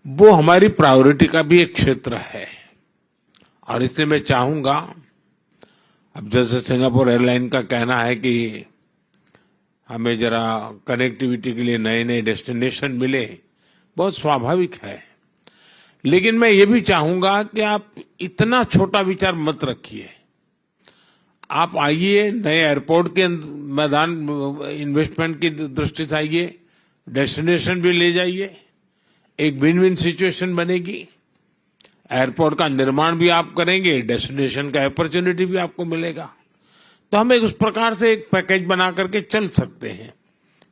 वो हमारी प्रायोरिटी का भी एक क्षेत्र है। और इसलिए मैं चाहूंगा, अब जैसे सिंगापुर एयरलाइन का कहना है कि हमें जरा कनेक्टिविटी के लिए नए नए डेस्टिनेशन मिले, बहुत स्वाभाविक है। लेकिन मैं ये भी चाहूंगा कि आप इतना छोटा विचार मत रखिए। आप आइए, नए एयरपोर्ट के मैदान इन्वेस्टमेंट की दृष्टि से आइए, डेस्टिनेशन भी ले जाइए, एक विन विन सिचुएशन बनेगी। एयरपोर्ट का निर्माण भी आप करेंगे, डेस्टिनेशन का अपॉर्चुनिटी भी आपको मिलेगा। तो हम उस प्रकार से एक पैकेज बना करके चल सकते हैं,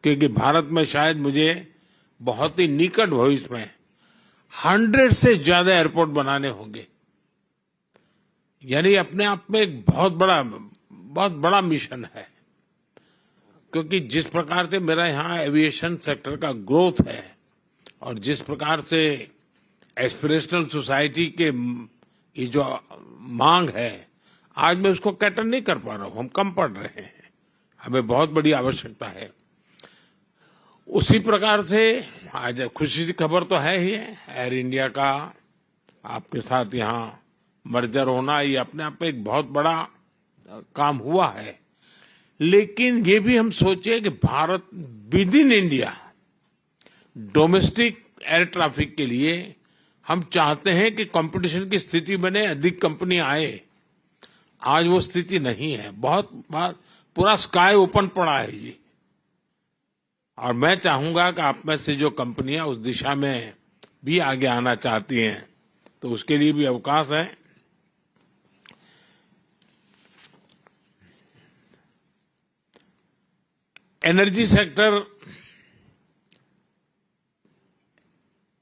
क्योंकि भारत में शायद मुझे बहुत ही निकट भविष्य में 100 से ज्यादा एयरपोर्ट बनाने होंगे। यानी अपने आप में एक बहुत बड़ा मिशन है, क्योंकि जिस प्रकार से मेरा यहाँ एविएशन सेक्टर का ग्रोथ है और जिस प्रकार से एस्पिरेशनल सोसाइटी के ये जो मांग है, आज मैं उसको कैटर नहीं कर पा रहा हूं। हम कम पढ़ रहे हैं, हमें बहुत बड़ी आवश्यकता है। उसी प्रकार से आज खुशी की खबर तो है ही है, एयर इंडिया का आपके साथ यहाँ मर्जर होना, ये अपने आप में एक बहुत बड़ा काम हुआ है। लेकिन ये भी हम सोचे कि Bharat with in India domestic air traffic के लिए हम चाहते हैं कि कंपटीशन की स्थिति बने, अधिक कंपनी आए। आज वो स्थिति नहीं है, बहुत पूरा स्काई ओपन पड़ा है जी। और मैं चाहूंगा कि आप में से जो कंपनियां उस दिशा में भी आगे आना चाहती हैं, तो उसके लिए भी अवकाश है। एनर्जी सेक्टर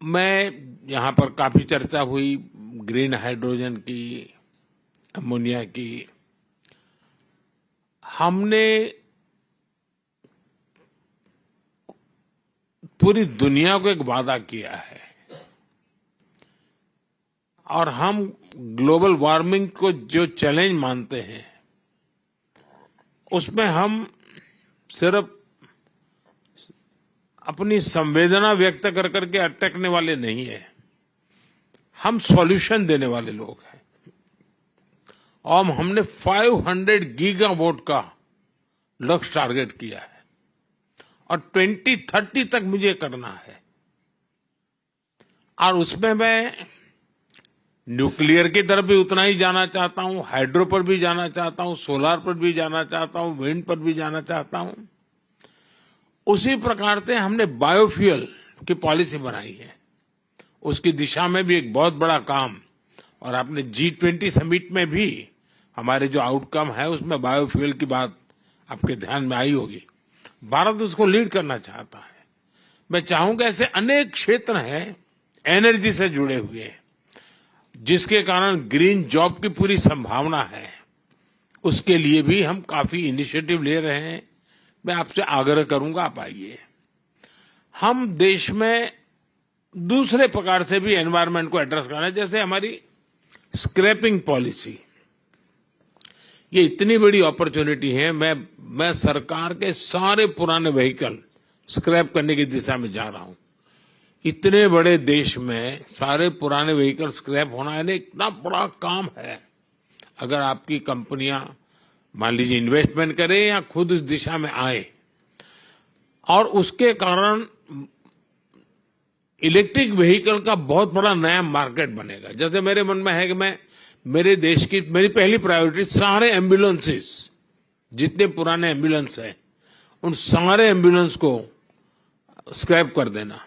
में यहां पर काफी चर्चा हुई, ग्रीन हाइड्रोजन की, अमोनिया की। हमने पूरी दुनिया को एक वादा किया है और हम ग्लोबल वार्मिंग को जो चैलेंज मानते हैं, उसमें हम सिर्फ अपनी संवेदना व्यक्त कर करके अटकने वाले नहीं है, हम सॉल्यूशन देने वाले लोग हैं। और हमने 500 गीगावाट का लक्ष्य टारगेट किया है और 2030 तक मुझे करना है। और उसमें मैं न्यूक्लियर की तरफ भी उतना ही जाना चाहता हूं, हाइड्रो पर भी जाना चाहता हूं, सोलार पर भी जाना चाहता हूं, विंड पर भी जाना चाहता हूं। उसी प्रकार से हमने बायोफ्यूल की पॉलिसी बनाई है, उसकी दिशा में भी एक बहुत बड़ा काम। और आपने G20 समिट में भी हमारे जो आउटकम है उसमें बायोफ्यूल की बात आपके ध्यान में आई होगी। भारत उसको लीड करना चाहता है। मैं चाहूंगा ऐसे अनेक क्षेत्र हैं एनर्जी से जुड़े हुए, जिसके कारण ग्रीन जॉब की पूरी संभावना है। उसके लिए भी हम काफी इनिशिएटिव ले रहे हैं। मैं आपसे आग्रह करूंगा, आप आइए। हम देश में दूसरे प्रकार से भी एनवायरनमेंट को एड्रेस करना है, जैसे हमारी स्क्रैपिंग पॉलिसी। ये इतनी बड़ी अपॉर्चुनिटी है। मैं सरकार के सारे पुराने व्हीकल स्क्रैप करने की दिशा में जा रहा हूं। इतने बड़े देश में सारे पुराने व्हीकल स्क्रैप होना है, इतना बड़ा काम है। अगर आपकी कंपनियां मान लीजिए इन्वेस्टमेंट करें या खुद इस दिशा में आए, और उसके कारण इलेक्ट्रिक व्हीकल का बहुत बड़ा नया मार्केट बनेगा। जैसे मेरे मन में है कि मैं मेरे देश की मेरी पहली प्रायोरिटी सारे एम्बुलेंसेस, जितने पुराने एम्बुलेंस हैं, उन सारे एम्बुलेंस को स्क्रैप कर देना।